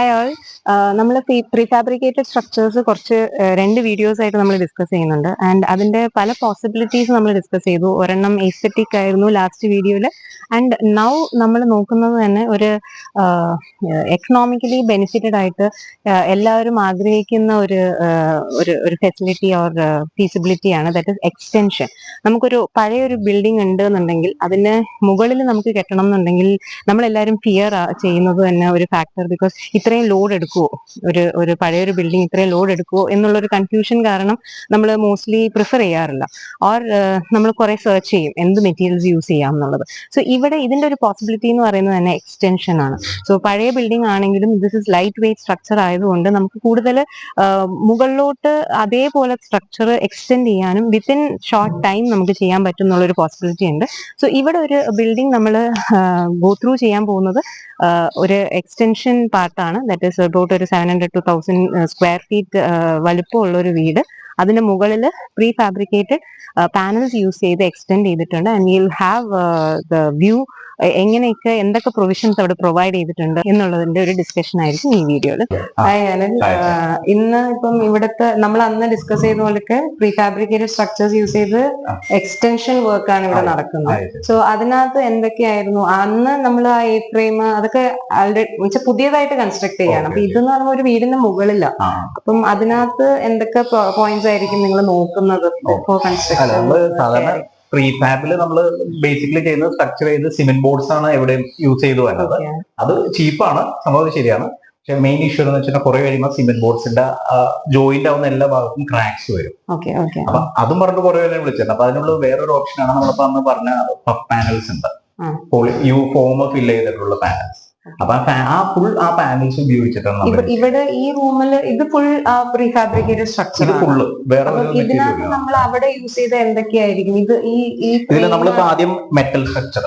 Hi all. നമ്മൾ prefabricated structures കുറച്ച് രണ്ട് വീഡിയോസ് ആയിട്ട് നമ്മൾ ഡിസ്കസ് ചെയ്യുന്നുണ്ട്. ആൻഡ് അതിന്റെ പല പോസിബിലിറ്റീസ് നമ്മൾ ഡിസ്കസ് ചെയ്തു. ഒരെണ്ണം എസ്തെറ്റിക് ആയിരുന്നു ലാസ്റ്റ് വീഡിയോയിൽ. ആൻഡ് നൗ നമ്മൾ നോക്കുന്നത് തന്നെ ഒരു എക്കണോമിക്കലി ബെനിഫിറ്റഡ് ആയിട്ട് എല്ലാവരും ആഗ്രഹിക്കുന്ന ഒരു ഫെസിലിറ്റി ഓർ ഫീസിബിലിറ്റിയാണ്, ദാറ്റ് ഇസ് എക്സ്റ്റൻഷൻ. നമുക്കൊരു പഴയൊരു ബിൽഡിംഗ് ഉണ്ട് എന്നുണ്ടെങ്കിൽ അതിന് മുകളിൽ നമുക്ക് കെട്ടണം എന്നുണ്ടെങ്കിൽ നമ്മളെല്ലാവരും ഫിയർ ചെയ്യുന്നത് തന്നെ ഒരു ഫാക്ടർ. ബിക്കോസ് ഇത്രയും ലോഡ് എടുക്കുവോ, ഒരു പഴയൊരു ബിൽഡിംഗ് ഇത്രയും ലോഡ് എടുക്കുവോ എന്നുള്ളൊരു കൺഫ്യൂഷൻ കാരണം നമ്മൾ മോസ്റ്റ്ലി പ്രിഫർ ചെയ്യാറില്ല. ഓർ നമ്മൾ കുറെ സെർച്ച് ചെയ്യും എന്ത് മെറ്റീരിയൽസ് യൂസ് ചെയ്യാം എന്നുള്ളത്. സോ ഇവിടെ ഇതിന്റെ ഒരു പോസിബിലിറ്റി എന്ന് പറയുന്നത് തന്നെ എക്സ്റ്റൻഷൻ ആണ്. സോ പഴയ ബിൽഡിംഗ് ആണെങ്കിലും this is light weight structure ആയതുകൊണ്ട് നമുക്ക് കൂടുതൽ മുകളിലോട്ട് അതേപോലെ സ്ട്രക്ചർ എക്സ്റ്റെൻഡ് ചെയ്യാനും വിത്തിൻ ഷോർട്ട് ടൈം നമുക്ക് ചെയ്യാൻ പറ്റും എന്നുള്ളൊരു പോസിബിലിറ്റി ഉണ്ട്. സോ ഇവിടെ ഒരു ബിൽഡിംഗ് നമ്മൾ ഗോ ത്രൂ ചെയ്യാൻ പോകുന്നത് ഒരു എക്സ്റ്റൻഷൻ പാർട്ടാണ്. ദാറ്റ് ഈസ് അബൌട്ട് ഒരു 700 to 1000 സ്ക്വയർ ഫീറ്റ് വലുപ്പമുള്ള ഒരു വീട്. അതിന്റെ മുകളിൽ പ്രീ ഫാബ്രിക്കേറ്റഡ് പാനൽസ് യൂസ് ചെയ്ത് എക്സ്റ്റെൻഡ് ചെയ്തിട്ടുണ്ട്. And will have the view എങ്ങനെയൊക്കെ എന്തൊക്കെ പ്രൊവിഷൻസ് അവിടെ പ്രൊവൈഡ് ചെയ്തിട്ടുണ്ട് എന്നുള്ളതിന്റെ ഒരു ഡിസ്കഷൻ ആയിരിക്കും ഈ വീഡിയോയിൽ. ഇന്ന് ഇപ്പം ഇവിടുത്തെ നമ്മൾ അന്ന് ഡിസ്കസ് ചെയ്ത പോലൊക്കെ പ്രീ ഫാബ്രിക്കേറ്റഡ് സ്ട്രക്ചേഴ്സ് യൂസ് ചെയ്ത് എക്സ്റ്റൻഷൻ വർക്കാണ് ഇവിടെ നടക്കുന്നത്. സോ അതിനകത്ത് എന്തൊക്കെയായിരുന്നു അന്ന് നമ്മൾ ആ എ ഫ്രെയിം അതൊക്കെ ആൾറെഡി പുതിയതായിട്ട് കൺസ്ട്രക്ട് ചെയ്യാണ്. അപ്പൊ ഇതെന്ന് പറയുമ്പോൾ ഒരു വീടിന്റെ മുകളിലാണ്. അപ്പം അതിനകത്ത് എന്തൊക്കെ പോയിന്റ്സ് ആയിരിക്കും നിങ്ങൾ നോക്കുന്നത് ഫോർ കൺസ്ട്രക്ഷൻ? പ്രീഫാബില് നമ്മൾ ബേസിക്കലി ചെയ്യുന്നത് സ്ട്രക്ചർ ചെയ്ത് സിമെന്റ് ബോർഡ്സ് ആണ് എവിടെ യൂസ് ചെയ്തു വരുന്നത്. അത് ചീപ്പാണ്, സംഭവം ശരിയാണ്. പക്ഷെ മെയിൻ ഇഷ്യൂ എന്ന് വെച്ചാൽ കുറെ കഴിയുമ്പോൾ സിമെന്റ് ബോർഡ്സിന്റെ ജോയിന്റ് ആവുന്ന എല്ലാ ഭാഗത്തും ക്രാക്സ് വരും. അപ്പൊ അതും പറഞ്ഞിട്ട് കുറെ പേരെ വിളിച്ചിട്ടുണ്ട്. അപ്പൊ അതിനുള്ള വേറൊരു ഓപ്ഷനാണ് നമ്മളിപ്പോ അന്ന് പറഞ്ഞ പഫ് പാനൽസ് ഉണ്ട്, ഫോം ഫിൽ ചെയ്തിട്ടുള്ള പാനൽസ്. അപ്പൊ ആ പാനൽസ് ഉപയോഗിച്ചിട്ടാണ് ഇവിടെ ഈ റൂമിൽ ഇത് ഫുൾ പ്രീഫാബ്രിക്കേറ്റഡ് സ്ട്രക്ചർ. ഇത് ഫുള്ള് വേറെ ഇതിനകത്ത് നമ്മൾ അവിടെ യൂസ് ചെയ്ത എന്തൊക്കെയായിരിക്കും? ഇതിൽ നമ്മളിപ്പോ ആദ്യം മെറ്റൽ സ്ട്രക്ചർ,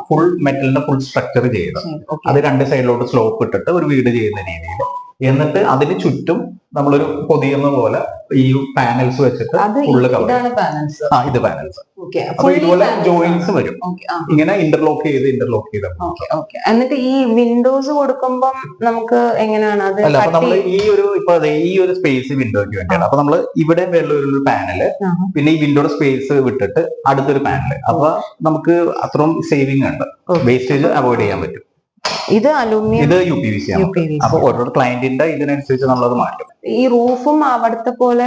ഫുൾ മെറ്റലിന്റെ ഫുൾ സ്ട്രക്ചർ ചെയ്ത് അത് രണ്ട് സൈഡിലോട്ട് സ്ലോപ്പ് ഇട്ടിട്ട് ഒരു വീട് ചെയ്യുന്ന രീതിയിൽ, എന്നിട്ട് അതിന് ചുറ്റും നമ്മളൊരു പൊതിയുന്ന പോലെ ഈ പാനൽസ് വെച്ചിട്ട് ഫുള്ള് കവർ. ഇത് പാനൽസ് അപ്പൊ ഇതുപോലെ ജോയിന്റ്സ് വരും, ഇങ്ങനെ ഇന്റർലോക്ക് ചെയ്ത് എന്നിട്ട് ഈ വിൻഡോസ് കൊടുക്കുമ്പോൾ നമുക്ക് എങ്ങനെയാണ് അത്? അല്ല, അപ്പൊ നമ്മൾ ഈ ഒരു സ്പേസ് വിൻഡോയ്ക്ക് വേണ്ടിയാണ്. അപ്പൊ നമ്മൾ ഇവിടെ ഒരു പാനല്, പിന്നെ ഈ വിൻഡോയുടെ സ്പേസ് വിട്ടിട്ട് അടുത്തൊരു പാനല്. അപ്പൊ നമുക്ക് അത്രയും സേവിങ് ഉണ്ട്, വേസ്റ്റേജ് അവോയ്ഡ് ചെയ്യാൻ പറ്റും. ഇത് അലൂമിനിയം, ഇത് UPVC ആണ്. അപ്പൊ ഓരോ ക്ലയന്റിന്റെ ഇതിനനുസരിച്ച് നമ്മളത് മാറ്റും. ഈ റൂഫും അവിടുത്തെ പോലെ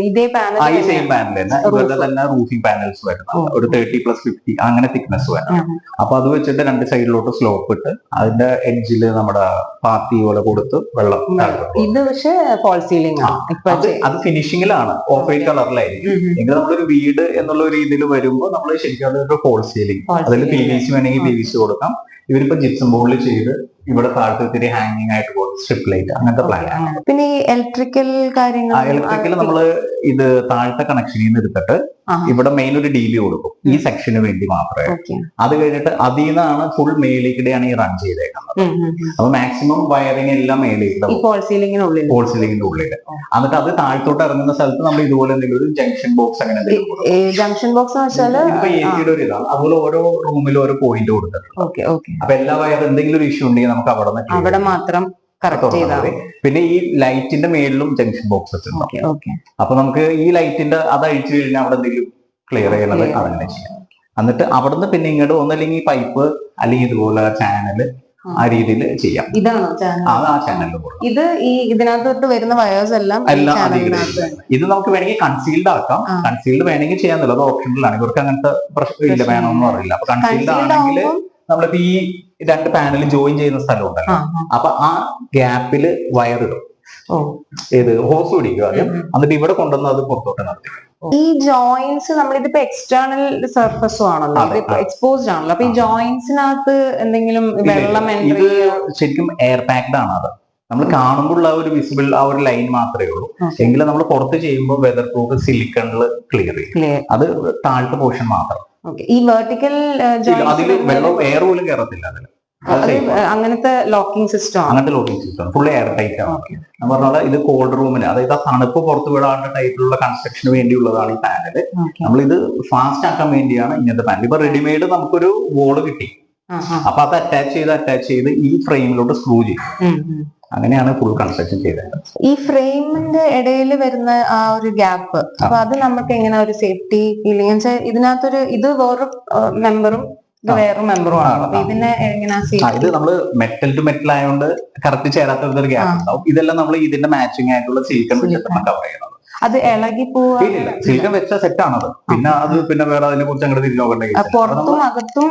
ഇതേ പാനൽ, ഈ സെയിം പാനൽ തന്നെ ഇവരുടെ തന്നെ റൂഫിംഗ് പാനൽസ് വരുന്നത് ഒരു 30+50 അങ്ങനെ തിക്നെസ് വരണം. അപ്പൊ അത് വെച്ചിട്ട് രണ്ട് സൈഡിലോട്ട് സ്ലോപ്പ് ഇട്ട് അതിന്റെ എഡ്ജില് നമ്മുടെ പാത്തി പോലെ കൊടുത്ത് വെള്ളം. ഇത് പക്ഷേ ഫോൾ സീലിംഗ് ആണ്. അത് ഫിനിഷിംഗിലാണ്, ഓഫ് വൈറ്റ് കളറിലായിരിക്കും. എങ്കിൽ നമ്മളൊരു വീട് എന്നുള്ള രീതിയിൽ വരുമ്പോൾ നമ്മൾ ശരിക്കും അതൊരു ഫോൾ സീലിംഗ്, അതിൽ PVC വേണമെങ്കിൽ PVC കൊടുക്കാം. ഇവരിപ്പോ ജിപ്സം ബോർഡിൽ ചെയ്ത് ഇവിടെ താഴത്തെ ഇത്തിരി ഹാങ്ങിങ് ആയിട്ട് സ്ട്രിപ്പ് ലൈറ്റ് അങ്ങനത്തെ പ്ലാൻ. പിന്നെ ഈ ഇലക്ട്രിക്കൽ കാര്യങ്ങൾ, ഇലക്ട്രിക്കൽ നമ്മള് ഇത് താഴത്തെ കണക്ഷനിൽ നിന്ന് എടുത്തിട്ട് ഇവിടെ മെയിൻ ഒരു DB കൊടുക്കും ഈ സെക്ഷന് വേണ്ടി മാത്രമേ. അത് കഴിഞ്ഞിട്ട് അതിൽ നിന്നാണ് ഫുൾ മേലേക്കിടെയാണ് ഈ റൺ ചെയ്തേക്കുന്നത്. അപ്പൊ മാക്സിമം വയറിങ് എല്ലാം മേലേക്ക് ഫോൾ സീലിംഗിന്റെ ഉള്ളിൽ. എന്നിട്ട് അത് താഴത്തോട്ട് ഇറങ്ങുന്ന സ്ഥലത്ത് നമ്മൾ ഇതുപോലെ എന്തെങ്കിലും ഒരു ജംഗ്ഷൻ ബോക്സ് അങ്ങനെ ജംഗ്ഷൻ ബോക്സ് ഇപ്പൊ AC ഒരു ഇതാണ്. അതുപോലെ ഓരോ റൂമിലും ഓരോ പോയിന്റ് കൊടുത്തിട്ടുണ്ട്. അപ്പൊ എല്ലാ വയർ എന്തെങ്കിലും ഒരു ഇഷ്യൂ ഉണ്ടെങ്കിൽ നമുക്ക് അവിടെ മാത്രം. പിന്നെ ഈ ലൈറ്റിന്റെ മേളിലും ജംഗ്ഷൻ ബോക്സസ് ഉണ്ട്. അപ്പൊ നമുക്ക് ഈ ലൈറ്റിന്റെ അത് അഴിച്ചു കഴിഞ്ഞാൽ അവിടെ എന്തെങ്കിലും ക്ലിയർ ചെയ്യണത് അതങ്ങനെ ചെയ്യാം. എന്നിട്ട് അവിടുന്ന് പിന്നെ ഇങ്ങോട്ട് ഒന്നല്ലെങ്കിൽ ഈ പൈപ്പ് അല്ലെങ്കിൽ ഇതുപോലെ ചാനല് ആ രീതിയിൽ ചെയ്യാം. ഇതാണോ ആ ചാനലിൽ ഇത് ഇതിനകത്തോട്ട് വരുന്ന വയേഴ്സ് എല്ലാം ഇത് നമുക്ക് വേണമെങ്കിൽ കൺസീൽഡ് ആക്കാം. കൺസീൽഡ് വേണമെങ്കിൽ ചെയ്യാന്നില്ല, അത് ഓപ്ഷനിലാണ്. ഇവർക്ക് അങ്ങനത്തെ പ്രശ്നമില്ല, വേണമെന്ന് അറിയില്ല. അപ്പൊ കൺസീൽഡ് ആണെങ്കിൽ നമ്മളിപ്പോ ഈ രണ്ട് പാനൽ ജോയിൻ ചെയ്യുന്ന സ്ഥലം ഉണ്ടല്ലോ, അപ്പൊ ആ ഗ്യാപ്പില് വയറിടും, ഹോസ് പിടിക്കും ആദ്യം, എന്നിട്ട് ഇവിടെ കൊണ്ടുവന്ന് അത് പുറത്തോട്ട് നടത്തി. ഈ ജോയിന്റ്സ് നമ്മളിതിപ്പോ എക്സ്റ്റേണൽ സർഫസും ആണല്ലോ, ഇതിപ്പോ എക്സ്പോസ്ഡ് ആണല്ലോ. അപ്പൊ ഈ ജോയിന്റ്സിനകത്ത് എന്തെങ്കിലും വെള്ളം ഇത് ശരിക്കും എയർ പാക്ഡ് ആണ്. അത് നമ്മൾ കാണുമ്പോൾ ആ ഒരു വിസിബിൾ ആ ഒരു ലൈൻ മാത്രമേ ഉള്ളൂ. എങ്കിലും നമ്മൾ പുറത്ത് ചെയ്യുമ്പോൾ വെതർ പ്രൂഫ് സിലിക്കണിൽ ക്ലിയർ ചെയ്യും. അത് താഴത്തെ പോർഷൻ മാത്രം. ഈ വെർട്ടിക്കൽ അതില് വെള്ളം എയർ പോലും കയറത്തില്ല അതിൽ. അങ്ങനത്തെ locking system full air tight ആണ്. ഞാൻ പറഞ്ഞ ഇത് കോൾഡ് റൂമിന്, അതായത് ആ തണുപ്പ് പുറത്തു വിടാനുള്ള ടൈപ്പിലുള്ള കൺസ്ട്രക്ഷന് വേണ്ടിയുള്ളതാണ് ഈ പാനല്. നമ്മളിത് ഫാസ്റ്റ് ആക്കാൻ വേണ്ടിയാണ് ഇങ്ങനത്തെ പാനൽ. ഇപ്പൊ റെഡിമെയ്ഡ് നമുക്കൊരു വോള് കിട്ടി, അപ്പൊ അത് അറ്റാച്ച് ചെയ്ത് ഈ ഫ്രെയിമിലോട്ട് സ്ക്രൂ ചെയ്യും. അങ്ങനെയാണ് ഫുൾ കൺസ്ട്രക്ഷൻ ചെയ്തത്. ഈ ഫ്രെയിമിന്റെ ഇടയിൽ വരുന്ന ആ ഒരു ഗ്യാപ്പ്, അപ്പൊ അത് നമുക്ക് എങ്ങനെ ഒരു സേഫ്റ്റി ഫീലിംഗ് വെച്ചാൽ ഇതിനകത്തൊരു ഇത് വേറൊരു മെമ്പറും ഇത് വേറൊരു മെമ്പറും ആണ്. അപ്പൊ ഇതിനെ എങ്ങനെ ഇത് നമ്മള് മെറ്റൽ ടു മെറ്റൽ ആയതുകൊണ്ട് കറക്റ്റ് ചേരാത്ത ഒരു ഗ്യാപ്പ് ഉണ്ടാവും. ഇതെല്ലാം നമ്മൾ ഇതിന്റെ മാച്ചിങ് ആയിട്ടുള്ള സിലിക്കൺ വെച്ചിട്ടാണ് കവർ ചെയ്യുന്നത്. അത് ഇളകി പോവാ? സിലിക്കൺ വെച്ച സെറ്റ് ആണത്. പിന്നെ അത് പിന്നെ വേറെ അതിനെ കുറിച്ച് അങ്ങോട്ട് തിരിഞ്ഞു നോക്കണ്ടെങ്കിൽ പുറത്തും അകത്തും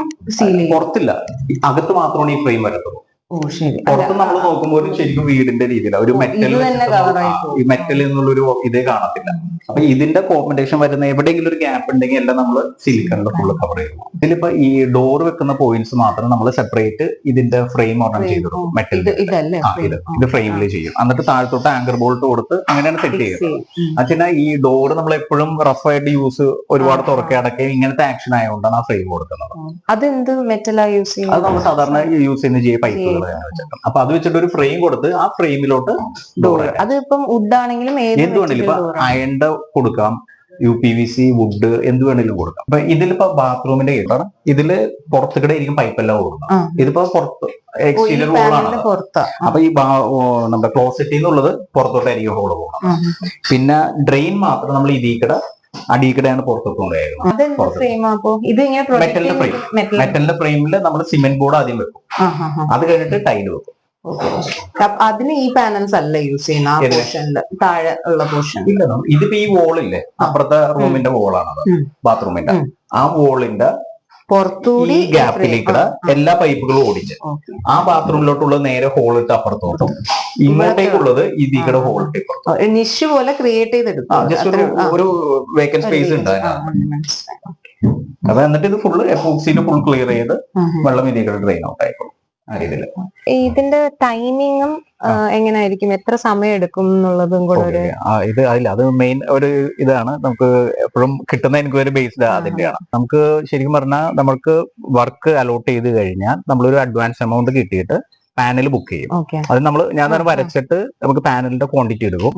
പുറത്തില്ല, അകത്ത് മാത്രമാണ് ഈ ഫ്രെയിം വരുന്നത്. പുറത്ത് നമ്മൾ നോക്കുമ്പോൾ ശരിക്കും വീടിന്റെ രീതിയില ഒരു മെറ്റൽ, ഈ മെറ്റൽ എന്നുള്ളൊരു ഇതേ കാണത്തില്ല. അപ്പൊ ഇതിന്റെ കോമ്പിനേഷൻ വരുന്ന എവിടെയെങ്കിലും ഒരു ഗ്യാപ്പ് ഉണ്ടെങ്കിൽ എല്ലാം നമ്മൾ സിലിക്കണിൽ ഫുള്ള് കവർ ചെയ്യും. ഇതിലിപ്പോ ഈ ഡോർ വെക്കുന്ന പോയിന്റ്സ് മാത്രം നമ്മൾ സെപ്പറേറ്റ് ഇതിന്റെ ഫ്രെയിം ഒരെണ്ണം ചെയ്തു കൊടുക്കും. മെറ്റലിന്റെ ഇത് ഫ്രെയിമിൽ ചെയ്യും. എന്നിട്ട് താഴത്തോട്ട് ആങ്കർ ബോൾട്ട് കൊടുത്ത് അങ്ങനെയാണ് സെറ്റ് ചെയ്യുന്നത്. വെച്ചാൽ ഈ ഡോർ നമ്മൾ എപ്പോഴും റഫായിട്ട് യൂസ് ഒരുപാട് തുറക്കെ അടക്കുകയും ഇങ്ങനത്തെ ആക്ഷൻ ആയതുകൊണ്ടാണ് ആ ഫ്രെയിം കൊടുക്കുന്നത്. അത് നമ്മൾ സാധാരണ യൂസ് ചെയ്യുന്ന പൈപ്പുകൾ. അപ്പൊ അത് വെച്ചിട്ട് ഒരു ഫ്രെയിം കൊടുത്ത് ആ ഫ്രെയിമിലോട്ട് ഡോർ, അതിപ്പം വുഡ് ആണെങ്കിലും എന്ത് വേണമെങ്കിലും ഇപ്പൊ അയണ്ട കൊടുക്കാം, UPVC വുഡ് എന്ത് വേണമെങ്കിലും കൊടുക്കാം. അപ്പൊ ഇതിലിപ്പോ ബാത്റൂമിന്റെ കേട്ടാണ് ഇതില് പുറത്തുകൂടെ ആയിരിക്കും പൈപ്പെല്ലാം കൊടുക്കാം. ഇതിപ്പോ പുറത്ത് എക്സ്റ്റീരിയർ ഹോളാണ്. അപ്പൊ ഈ നമ്മുടെ ക്ലോസറ്റിൽ നിന്നുള്ളത് പുറത്തോട്ടായിരിക്കും ഹോള് പോകണം. പിന്നെ ഡ്രെയിൻ മാത്രം നമ്മൾ ഇതിക്കടെ അടിക്കടെയാണ് പുറത്തോട്ട് കൊണ്ടുപോയത്. മെറ്റലിന്റെ ഫ്രെയിമില് നമ്മൾ സിമെന്റ് ബോർഡ് ആദ്യം വെക്കും, അത് കഴിഞ്ഞിട്ട് ടൈല് വെക്കും. അതിന് ഈ പാനൽസ് അല്ല യൂസ് ചെയ്യുന്ന താഴെ ഉള്ള പോർഷൻ. ഇല്ല, ഇതിപ്പോ ഈ വോളില്ലേ അപ്പുറത്തെ റൂമിന്റെ വോളാണത്, ബാത്റൂമിന്റെ ആ വോളിന്റെ പുറത്തൂടി ഗ്യാപ്പിലേക്കൂടെ എല്ലാ പൈപ്പുകളും ഓടിച്ച് ആ ബാത്റൂമിലോട്ടുള്ളത് നേരെ ഹോൾ ഇട്ട് അപ്പുറത്തോട്ടും, ഇങ്ങോട്ടേക്കുള്ളത് ഇതിക്കടെ ഹോൾ ഇട്ട് നിഷ് പോലെ ക്രിയേറ്റ് ചെയ്തെടുക്കും. ജസ്റ്റ് ഒരു വേക്കൻറ്റ് സ്പേസ് ഉണ്ട്. അപ്പൊ എന്നിട്ട് ഇത് ഫുള്ള് എപ്പോക്സിയിൽ ഫുൾ ക്ലിയർ ചെയ്ത് വെള്ളം ഇതിക്കടെ ഡ്രെയിൻ ഔട്ട് ആയിക്കോളും. ഇതിന്റെ ടൈമിങ്ങും എങ്ങനെയായിരിക്കും, എത്ര സമയം എടുക്കും എന്നുള്ളതും കൂടെ ഒരു ഇത് അതില്ല. അത് മെയിൻ ഒരു ഇതാണ് നമുക്ക് എപ്പോഴും കിട്ടുന്ന എൻക്വയറി ബേസ്ഡ് അതിന്റെയാണ്. നമുക്ക് ശരിക്കും പറഞ്ഞാൽ നമുക്ക് വർക്ക് അലോട്ട് ചെയ്ത് കഴിഞ്ഞാൽ നമ്മളൊരു അഡ്വാൻസ് എമൗണ്ട് കിട്ടിയിട്ട് പാനൽ ബുക്ക് ചെയ്യും. അത് ഞാൻ തന്നെ വരച്ചിട്ട് നമുക്ക് പാനലിന്റെ ക്വാണ്ടിറ്റി എടുക്കും.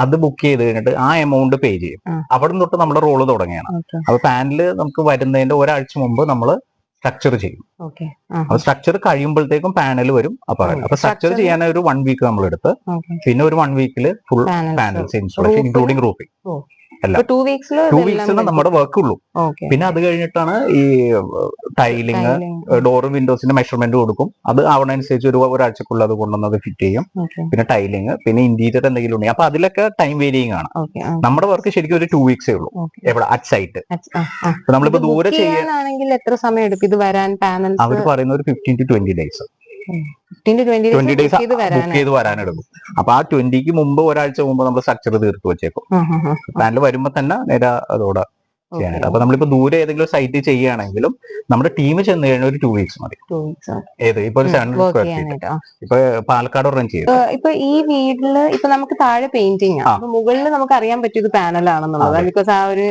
അത് ബുക്ക് ചെയ്ത് കഴിഞ്ഞിട്ട് ആ എമൗണ്ട് പേ ചെയ്യും. അവിടെ തൊട്ട് നമ്മുടെ റോള് തുടങ്ങിയാണ്. അപ്പൊ പാനല് നമുക്ക് വരുന്നതിന്റെ ഒരാഴ്ച മുമ്പ് നമ്മൾ സ്ട്രക്ചർ ചെയ്യും. അപ്പൊ സ്ട്രക്ചർ കഴിയുമ്പോഴത്തേക്കും പാനൽ വരും. അപ്പൊ സ്ട്രക്ചർ ചെയ്യാൻ ഒരു 1 വീക്ക് നമ്മൾ എടുത്ത് പിന്നെ ഒരു 1 വീക്കിൽ full panels installation including roofing അല്ല 2 വീക്സിന് നമ്മുടെ വർക്ക് ഉള്ളൂ. പിന്നെ അത് കഴിഞ്ഞിട്ടാണ് ഈ ടൈലിങ്, ഡോറും വിൻഡോസിന്റെ മെഷർമെന്റ് കൊടുക്കും. അത് ആവണനുസരിച്ച് ഒരാഴ്ചക്കുള്ള അത് കൊണ്ടുവന്നത് ഫിറ്റ് ചെയ്യും. പിന്നെ ടൈലിങ്, പിന്നെ ഇന്റീരിയർ എന്തെങ്കിലും ഉണ്ടെങ്കിൽ അപ്പൊ അതിലൊക്കെ ടൈം വേരിയിങ് ആണ്. നമ്മുടെ വർക്ക് ശരിക്കും ഒരു 2 വീക്സേ ഉള്ളൂ. എവിടെ അറ്റ് സൈറ്റ്. നമ്മളിപ്പോ ദൂരെ ചെയ്യാനാണെങ്കിൽ എത്ര സമയം എടുക്കും ഇത് വരാൻ? പാനൽ അവർ പറയുന്ന ഒരു 15 to 20 days 20 ഡേയ്സ് ബുക്ക് ചെയ്ത് വരാനെടുക്കും. അപ്പൊ ആ 20ക്ക് മുമ്പ് ഒരാഴ്ച മുമ്പ് നമ്മൾ സ്ട്രക്ചർ തീർത്ത് വെച്ചേക്കും. പാനൽ വരുമ്പോ തന്നെ നേരെ അതോടെ ചെയ്യാനായിട്ട്. അപ്പൊ നമ്മളിപ്പോ ദൂരെ ഏതെങ്കിലും സൈറ്റ് ചെയ്യുകയാണെങ്കിലും നമ്മുടെ ടീം ചെന്ന് കഴിഞ്ഞാൽ ഒരു 2 വീക്സ് മതി. ഏത് ഇപ്പൊ ഒരു 700 സ്ക്വയർ ഫീറ്റ് ഇപ്പൊ പാലക്കാട് റൺ ചെയ്യും. ഇപ്പൊ ഈ വീട്ടില് ഇപ്പൊ നമുക്ക് താഴെ പെയിന്റിങ് ആണ്, മുകളിൽ നമുക്ക് അറിയാൻ പറ്റും ഇത് പാനലാണെന്നുള്ളത്. ബിക്കോസ് ആ ഒരു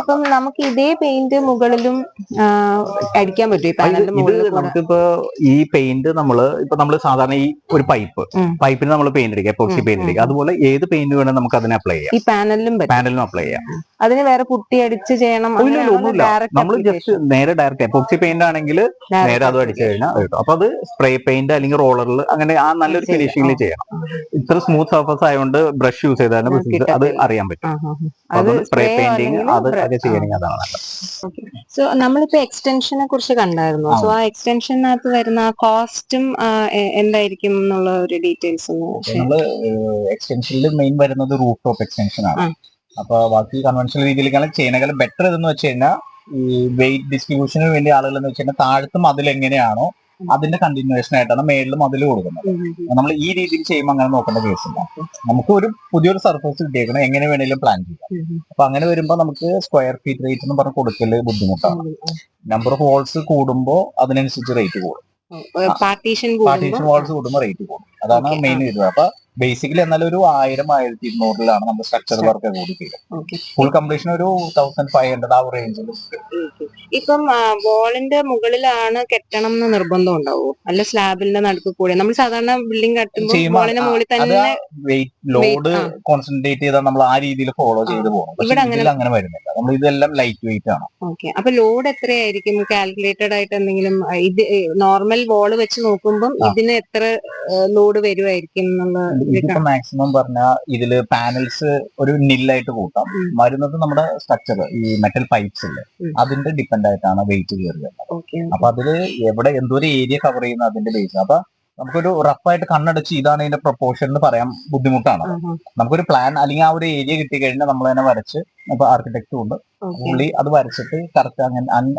അപ്പം നമുക്ക് ഇതേ പെയിന്റ് മുകളിലും അടിക്കാൻ പറ്റും ഈ പാനലിന്റെ മുകളിൽ. നമുക്കിപ്പോ ഈ പെയിന്റ് നമ്മള് സാധാരണ ഈ ഒരു പൈപ്പിന് നമ്മൾ പെയിന്റ് അടിക്കുക, എപ്പോക്സി പെയിന്റ് അടിക്കുക. അതുപോലെ ഏത് പെയിന്റ് വേണം നമുക്ക് അതിനെ അപ്ലൈ ചെയ്യാം. ഈ പാനലിനും അപ്ലൈ ചെയ്യാം. അതിന് വേറെ പുട്ടി അടിച്ച് ചെയ്യണം? നമ്മൾ ജസ്റ്റ് നേരെ ഡയറക്റ്റ് എപ്പോക്സി പെയിന്റ് ആണെങ്കിൽ നേരെ അത് അടിച്ചു കഴിഞ്ഞാൽ കിട്ടും. അപ്പൊ അത് സ്പ്രേ പെയിന്റ് അല്ലെങ്കിൽ റോളറിൽ അങ്ങനെ ആ നല്ലൊരു ഫിനിഷിംഗിൽ ചെയ്യണം. ഇത്ര സ്മൂത്ത് സർഫസ് ആയതുകൊണ്ട് ബ്രഷ് യൂസ് ചെയ്താൽ അത് അറിയാൻ പറ്റും. അത് സ്പ്രേ പെയിന്റിങ് അത് ചെയ്യണമെങ്കിൽ അതാണ് നല്ലത്. സോ നമ്മളിപ്പോ എക്സ്റ്റൻഷനെ കുറിച്ച് കണ്ടായിരുന്നു. സോ ആ എക്സ്റ്റൻഷനകത്ത് വരുന്ന കോസ്റ്റും എന്തായിരിക്കും എന്നുള്ള ഒരു ഡീറ്റെയിൽസ് നമ്മള് എക്സ്റ്റൻഷനിൽ മെയിൻ വരുന്നത് റൂഫ് ടോപ്പ് എക്സ്റ്റൻഷൻ ആണ്. അപ്പൊ ബാക്കി കൺവെൻഷണൽ രീതിയിലേക്കാളും ചെയ്യുന്നതിനേക്കാളും ബെറ്റർ ഇതെന്ന് വെച്ച് കഴിഞ്ഞാൽ ഈ വെയിറ്റ് ഡിസ്ട്രിബ്യൂഷന് വേണ്ടി ആളുകൾ എന്ന് വെച്ച് കഴിഞ്ഞാൽ താഴത്ത് മതിൽ എങ്ങനെയാണോ അതിന്റെ കണ്ടിന്യൂവേഷൻ ആയിട്ടാണ് മേളിൽ മതിൽ കൊടുക്കുന്നത്. നമ്മൾ ഈ രീതിയിൽ ചെയ്യുമ്പോൾ അങ്ങനെ നോക്കേണ്ട കേസില്ല. നമുക്ക് ഒരു പുതിയൊരു സർഫസ് കിട്ടിയേക്കണം, എങ്ങനെ വേണേലും പ്ലാൻ ചെയ്യാം. അപ്പൊ അങ്ങനെ വരുമ്പോൾ നമുക്ക് സ്ക്വയർ ഫീറ്റ് റേറ്റ് എന്ന് പറഞ്ഞ് കൊടുക്കല് ബുദ്ധിമുട്ടാണ്. നമ്പർ ഓഫ് ഹോൾസ് കൂടുമ്പോൾ അതിനനുസരിച്ച് റേറ്റ് കൂടും. പാർട്ടീഷൻ വാൾസ് കൂടുമ്പോൾ റേറ്റ് കൂടും. അതാണ് മെയിൻ ഇത്. അപ്പൊ ബേസിക്കലി എന്നാലും ഒരു 1000-1200 നമ്മൾ സ്ട്രക്ചർ വർക്ക് കൂടി ചെയ്യും. ഫുൾ കംപ്ലീഷൻ ഒരു 1500 ആ റേഞ്ചിൽ. ഇപ്പം വോളിന്റെ മുകളിലാണ് കെട്ടണം എന്ന് നിർബന്ധം ഉണ്ടാവോ? അല്ല സ്ലാബിന്റെ നടുക്ക് കൂടെ നമ്മൾ സാധാരണ ബിൽഡിംഗ് കട്ടുമ്പോൾ വോളിന്റെ മുകളിൽ തന്നെ ലോഡ് കോൺസെൻട്രേറ്റ് ചെയ്താൽ നമ്മൾ ആ രീതിയിൽ ഫോളോ ചെയ്ത് പോകും. ഇവിടെ അങ്ങനെ വരുന്നില്ല. നമ്മൾ ഇതെല്ലാം ലൈറ്റ് വെയിറ്റ് ആണ്. ഓക്കെ. അപ്പൊ ലോഡ് എത്രയായിരിക്കും കാൽക്കുലേറ്റഡ് ആയിട്ട് എന്തെങ്കിലും? ഇത് നോർമൽ വോള് വെച്ച് നോക്കുമ്പോൾ ഇതിന് എത്ര ലോഡ് വരുമായിരിക്കും ഇതിപ്പോ മാക്സിമം പറഞ്ഞാൽ ഇതില് പാനൽസ് ഒരു നില്ലായിട്ട് കൂട്ടാം. വരുന്നത് നമ്മുടെ സ്ട്രക്ചർ ഈ മെറ്റൽ പൈപ്സ് ഇല്ലേ, അതിന്റെ ഡിപ്പെൻഡ് ആയിട്ടാണ് വെയിറ്റ് കയറി വരുന്നത്. അപ്പൊ അതില് എവിടെ എന്തോരം ഏരിയ കവർ ചെയ്യുന്ന അതിന്റെ ബേസ്. അപ്പൊ നമുക്കൊരു റഫായിട്ട് കണ്ണടച്ച് ഇതാണ് ഇതിന്റെ പ്രൊപ്പോർഷൻ എന്ന് പറയാൻ ബുദ്ധിമുട്ടാണ്. നമുക്കൊരു പ്ലാൻ അല്ലെങ്കിൽ ആ ഒരു ഏരിയ കിട്ടിക്കഴിഞ്ഞാൽ നമ്മൾ തന്നെ വരച്ച്, ഇപ്പൊ ആർക്കിടെക്ട് കൊണ്ട് പുള്ളി അത് വരച്ചിട്ട് കറക്റ്റ്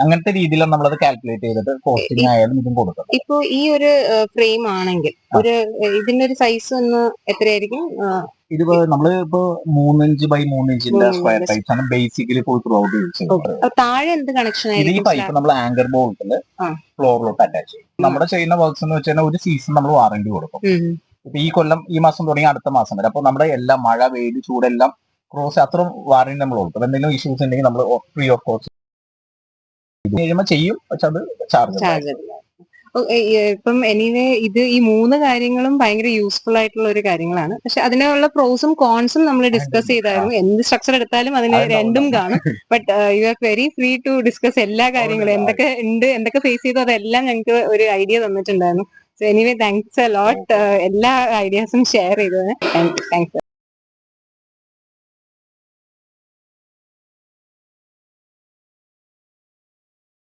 അങ്ങനത്തെ രീതിയിലാണ് നമ്മളത് കാൽക്കുലേറ്റ് ചെയ്തിട്ട് കോസ്റ്റിംഗ് ആയാലും ഇതും കൊടുക്കും. ഇപ്പൊ ഈ ഒരു ഫ്രെയിം ആണെങ്കിൽ ഇതിന്റെ ഒരു സൈസ് ഒന്ന് എത്രയായിരിക്കും? ഇത് നമ്മള് ഇപ്പൊ 3 ഇഞ്ച് ബൈ 3 ഇഞ്ചിന്റെ സ്ക്വയർ ടൈപ്സ് ആണ് basically full through out use ചെയ്യുന്നത്. താഴെ എന്ത് കണക്ഷൻ? ഇത് ഈ പൈപ്പ് നമ്മൾ ആങ്കർ ബോൾട്ടില് ഫ്ലോറിലോട്ട് അറ്റാച്ച് ചെയ്യും. നമ്മുടെ ചെയ്യുന്ന വർക്ക്സ് എന്ന് വെച്ചാൽ ഒരു സീസൺ നമ്മൾ വാറന്റി കൊടുക്കും. ഇപ്പൊ ഈ കൊല്ലം ഈ മാസം തുടങ്ങി അടുത്ത മാസം വരെ. അപ്പൊ നമ്മുടെ എല്ലാം മഴ, വെയിൽ, ചൂടെല്ലാം ക്രോസ് അത്ര വാറന്റി നമ്മൾ കൊടുക്കും. എന്തെങ്കിലും ഇഷ്യൂസ് ഉണ്ടെങ്കിൽ നമ്മൾ ഫ്രീ ഓഫ് കോസ്റ്റ് കഴിയുമ്പോൾ ചെയ്യും. പക്ഷെ അത് ചാർജ്. ഇപ്പം എനിവേ ഇത് ഈ 3 കാര്യങ്ങളും ഭയങ്കര യൂസ്ഫുൾ ആയിട്ടുള്ള ഒരു കാര്യങ്ങളാണ്. പക്ഷെ അതിനുള്ള പ്രോസും കോൺസും നമ്മൾ ഡിസ്കസ് ചെയ്തായിരുന്നു. എന്ത് സ്ട്രക്ചർ എടുത്താലും അതിന് രണ്ടും കാണും. But you are very free to discuss എല്ലാ കാര്യങ്ങളും. എന്തൊക്കെ ഉണ്ട്, എന്തൊക്കെ ഫേസ് ചെയ്തു, അതെല്ലാം ഞങ്ങൾക്ക് ഒരു ഐഡിയ തന്നിട്ടുണ്ടായിരുന്നു. So anyway thanks a lot എല്ലാ ഐഡിയാസും ഷെയർ ചെയ്തതിന്. താങ്ക്സ്.